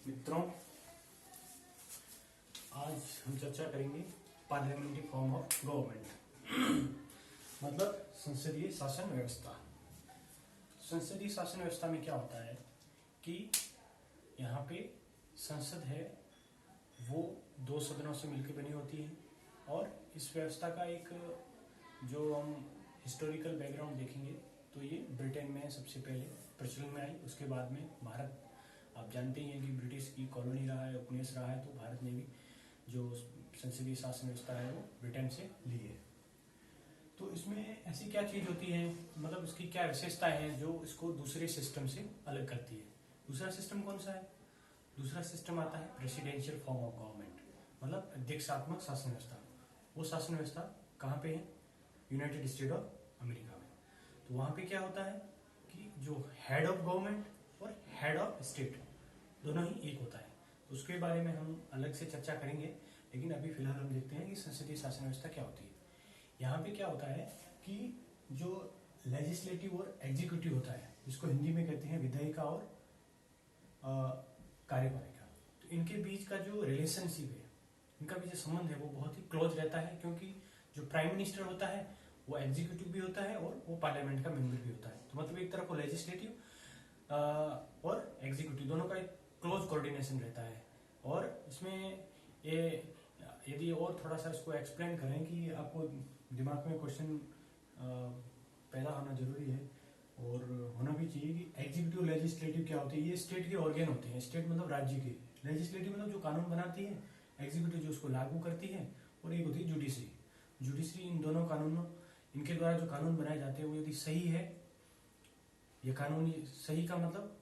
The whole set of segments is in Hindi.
मित्रों, आज हम चर्चा करेंगे पार्लियामेंट्री फॉर्म ऑफ गवर्नमेंट मतलब संसदीय शासन व्यवस्था। संसदीय शासन व्यवस्था में क्या होता है कि यहाँ पे संसद है वो दो सदनों से मिलकर बनी होती है और इस व्यवस्था का एक जो हम हिस्टोरिकल बैकग्राउंड देखेंगे तो ये ब्रिटेन में सबसे पहले प्रचलन में आई। उसके बाद में भारत, आप जानते ही हैं कि ब्रिटिश की कॉलोनी रहा है, उपनिवेश रहा है, तो भारत ने भी जो संसदीय शासन व्यवस्था है वो ब्रिटेन से ली है। तो इसमें ऐसी क्या चीज होती है, मतलब इसकी क्या विशेषताएं हैं जो इसको दूसरे सिस्टम से अलग करती है। दूसरा सिस्टम कौन सा है? दूसरा सिस्टम आता है प्रेसिडेंशियल फॉर्म ऑफ गवर्नमेंट, मतलब अध्यक्षात्मक शासन व्यवस्था। वो शासन व्यवस्था कहाँ पे है? यूनाइटेड स्टेट ऑफ अमेरिका में। तो वहां पे क्या होता है कि जो हेड ऑफ गवर्नमेंट और हेड ऑफ स्टेट दोनों ही एक होता है। तो उसके बारे में हम अलग से चर्चा करेंगे, लेकिन अभी फिलहाल हम देखते हैं कि संसदीय शासन व्यवस्था क्या होती है। यहाँ पे क्या होता है कि जो लेजिस्लेटिव और एग्जीक्यूटिव होता है, जिसको हिंदी में कहते हैं विधायिका और कार्यपालिका, तो इनके बीच का जो रिलेशनशिप है, इनका भी जो संबंध है वो बहुत ही क्लोज रहता है, क्योंकि जो प्राइम मिनिस्टर होता है वो एग्जीक्यूटिव भी होता है और वो पार्लियामेंट का मेंबर भी होता है। तो मतलब एक तरफ वो लेजिस्लेटिव और एग्जीक्यूटिव दोनों का एक क्लोज कोऑर्डिनेशन रहता है। और इसमें ये यदि और थोड़ा सा इसको एक्सप्लेन करें कि आपको दिमाग में क्वेश्चन पैदा होना जरूरी है और होना भी चाहिए कि एग्जीक्यूटिव लेजिस्लेटिव क्या होती है। ये स्टेट के ऑर्गेन होते हैं। स्टेट मतलब राज्य के, लेजिस्लेटिव मतलब जो कानून बनाती है, एग्जीक्यूटिव जो उसको लागू करती है, और एक होती है जुडिशरी। जुडिशरी इन दोनों कानूनों, इनके द्वारा जो कानून बनाए जाते हैं वो यदि सही है, ये कानून सही का मतलब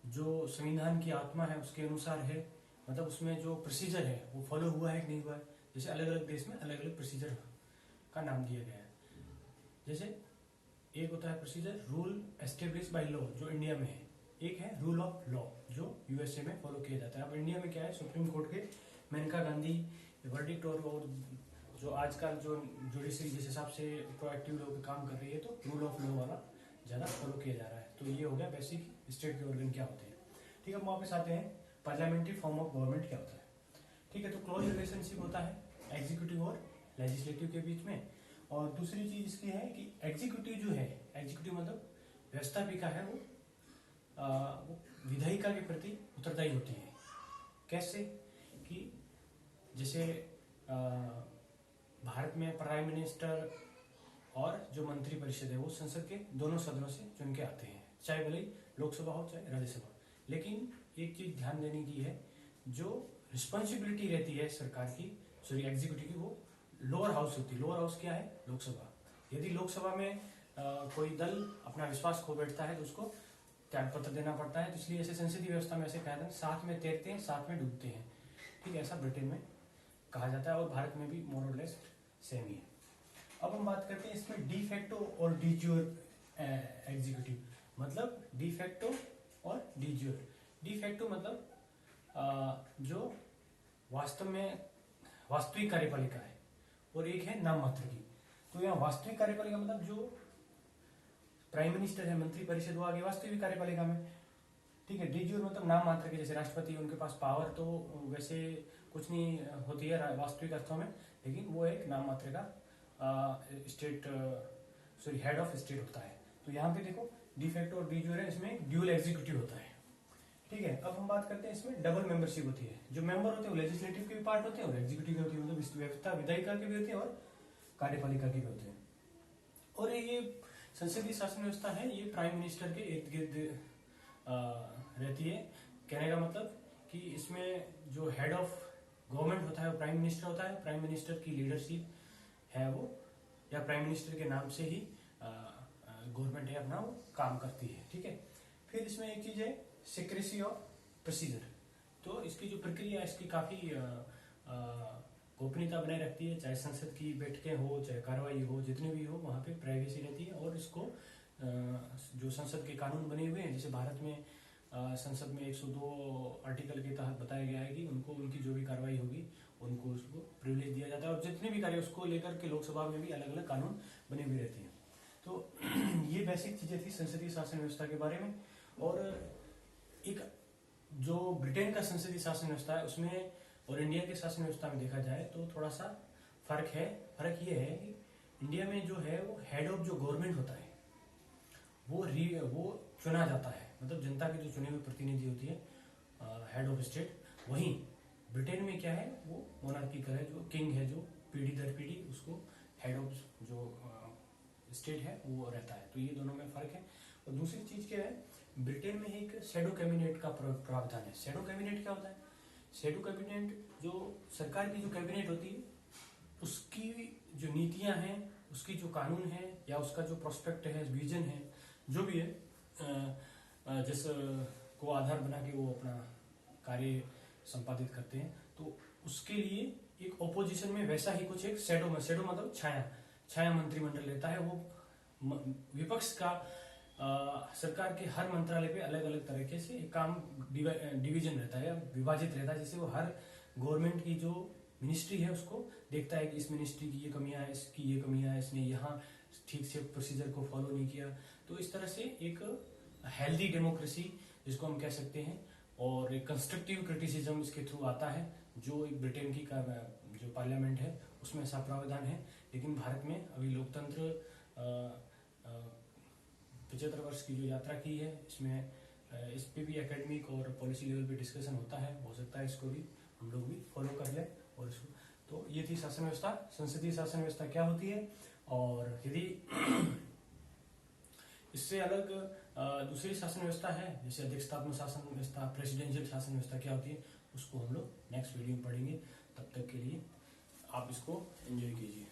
जो संविधान की आत्मा है उसके अनुसार है, मतलब उसमें जो प्रोसीजर है वो फॉलो हुआ है कि नहीं हुआ है। जैसे अलग अलग देश में अलग अलग प्रोसीजर का नाम दिया गया है। जैसे एक होता है procedure rule establish by law, जो इंडिया में है। एक है रूल ऑफ लॉ, जो यूएसए में फॉलो किया जाता है। अब इंडिया में क्या है, सुप्रीम कोर्ट के मेनका गांधी वर्डिक्ट और जो आजकल जो जुडिशरी जिस हिसाब से प्रोएक्टिव लोग काम कर रही है, तो रूल ऑफ लॉ वाला ज्यादा फॉलो किया जा रहा है। तो ये हो गया बेसिक स्टेट के ऑर्गन क्या होते हैं। ठीक है, हम वापस आते हैं पार्लियामेंट्री फॉर्म ऑफ गवर्नमेंट क्या होता है। ठीक है, तो क्लोज रिलेशनशिप होता है एग्जीक्यूटिव और लेजिस्लेटिव के बीच में। और दूसरी चीज इसकी है कि एग्जीक्यूटिव जो है, एग्जीक्यूटिव मतलब व्यवस्थापिका है, वो विधायिका के प्रति उत्तरदायी होती है। कैसे कि जैसे भारत में प्राइम मिनिस्टर और जो मंत्री परिषद है वो संसद के दोनों सदनों से चुन के आते हैं, चाहे भले ही लोकसभा हो चाहे राज्यसभा। लेकिन एक चीज ध्यान देने की है, जो रिस्पॉन्सिबिलिटी रहती है सरकार की, सॉरी एग्जीक्यूटिव की, वो लोअर हाउस होती है। लोअर हाउस क्या है? लोकसभा। यदि लोकसभा में कोई दल अपना विश्वास खो बैठता है तो उसको त्याग पत्र देना पड़ता है। तो इसलिए ऐसे संसदीय व्यवस्था में ऐसे कहा जाता है, साथ में तैरते हैं साथ में डूबते हैं। ठीक है, ऐसा ब्रिटेन में कहा जाता है और भारत में भी मोर और लेस सेम ही है। अब हम बात करते हैं इसमें डी फैक्टो और डी ज्यूर एग्जीक्यूटिव, मतलब डी फैक्टो और डी ज्यूर। डी फैक्टो मतलब जो वास्तव में वास्तविक कार्यपालिका है, और एक है नाम मात्र की। तो यहाँ वास्तविक कार्यपालिका मतलब जो प्राइम मिनिस्टर है, मंत्री परिषद, वो आगे वास्तविक कार्यपालिका में। ठीक है, डी ज्यूर मतलब नाम मात्र के, जैसे राष्ट्रपति, उनके पास पावर तो वैसे कुछ नहीं होती है वास्तविक अर्थों में, लेकिन वो एक नाम मात्र का state, sorry head of state होता है। तो यहाँ पे देखो डी फैक्टो और डी ज्यूर है, इसमें ड्यूल एग्जीक्यूटिव होता है। ठीक है, अब हम बात करते हैं इसमें डबल मेंबरशिप होती है। जो मेंबर होते हैं वो लेजिस्लेटिव के भी पार्ट होते हैं और एग्जीक्यूटिव के होती है, मतलब इस व्यवस्था विधायिका के भी होते हैं और कार्यपालिका के भी होते हैं। और ये संसदीय शासन व्यवस्था है, ये प्राइम मिनिस्टर के इर्द गिर्द रहती है। कहने का मतलब कि इसमें जो हेड ऑफ गवर्नमेंट होता है वो प्राइम मिनिस्टर होता है। प्राइम मिनिस्टर की लीडरशिप है वो, या प्राइम मिनिस्टर के नाम से ही गवर्नमेंट है अपना वो काम करती है। ठीक है, फिर इसमें एक चीज है सीक्रेसी ऑफ प्रोसीजर। तो इसकी जो प्रक्रिया है इसकी काफी गोपनीयता बनाए रखती है। चाहे संसद की बैठकें हो, चाहे कार्रवाई हो, जितनी भी हो, वहां पे प्राइवेसी रहती है। और इसको जो संसद के कानून बने हुए हैं, जैसे भारत में संसद में 102 आर्टिकल के तहत बताया गया है कि उनको उनकी जो भी कार्रवाई होगी उनको उसको प्रिविलेज दिया जाता है, और जितने भी कार्य उसको लेकर के लोकसभा में भी अलग अलग कानून बने हुए रहते हैं। तो ये बेसिक चीजें थी संसदीय शासन व्यवस्था के बारे में। और एक जो ब्रिटेन का संसदीय शासन व्यवस्था है उसमें और इंडिया के शासन व्यवस्था में देखा जाए तो थोड़ा सा फर्क है। फर्क ये है कि इंडिया में जो है वो हेड ऑफ जो गवर्नमेंट होता है वो चुना जाता है, मतलब जनता की जो चुनी हुई प्रतिनिधि होती है हेड ऑफ स्टेट। वहीं ब्रिटेन में क्या है, वो मोनार्किकल है, जो किंग है जो पीढ़ी दर पीढ़ी उसको हेड ऑफ जो स्टेट है वो रहता है। तो ये दोनों में फर्क है। और दूसरी चीज क्या है, ब्रिटेन में एक शैडो कैबिनेट का प्रावधान है। शैडो कैबिनेट क्या होता है? शैडो कैबिनेट जो सरकार की जो कैबिनेट होती है उसकी जो नीतियां हैं, उसकी जो कानून है या उसका जो प्रोस्पेक्ट है, विजन है, जो भी है जिस को आधार बना के वो अपना कार्य संपादित करते हैं, तो उसके लिए एक ओपोजिशन में वैसा ही कुछ एक शैडो मतलब छाया मंत्रिमंडल लेता है। वो विपक्ष का सरकार के हर मंत्रालय पे अलग अलग तरीके से एक काम डिवीजन रहता है, विभाजित रहता है, जैसे वो हर गवर्नमेंट की जो मिनिस्ट्री है उसको देखता है कि इस मिनिस्ट्री की ये कमियां है, इसकी ये कमियां है, इसने यहाँ ठीक से प्रोसीजर को फॉलो नहीं किया। तो इस तरह से एक हेल्दी डेमोक्रेसी जिसको हम कह सकते हैं, और एक कंस्ट्रक्टिव क्रिटिसिज्म इसके थ्रू आता है, जो एक ब्रिटेन की जो पार्लियामेंट है उसमें ऐसा प्रावधान है। लेकिन भारत में अभी लोकतंत्र 75 वर्ष की जो यात्रा की है, इसमें इस पे भी एकेडमिक और पॉलिसी लेवल पे डिस्कशन होता है। हो सकता है इसको भी हम लोग भी फॉलो कर लें। और इसको तो ये थी शासन व्यवस्था, संसदीय शासन व्यवस्था क्या होती है, और यदि इससे अलग दूसरी शासन व्यवस्था है जैसे अध्यक्षतात्मक शासन व्यवस्था, प्रेसिडेंशियल शासन व्यवस्था क्या होती है, उसको हम लोग नेक्स्ट वीडियो में पढ़ेंगे। तब तक के लिए आप इसको एंजॉय कीजिए।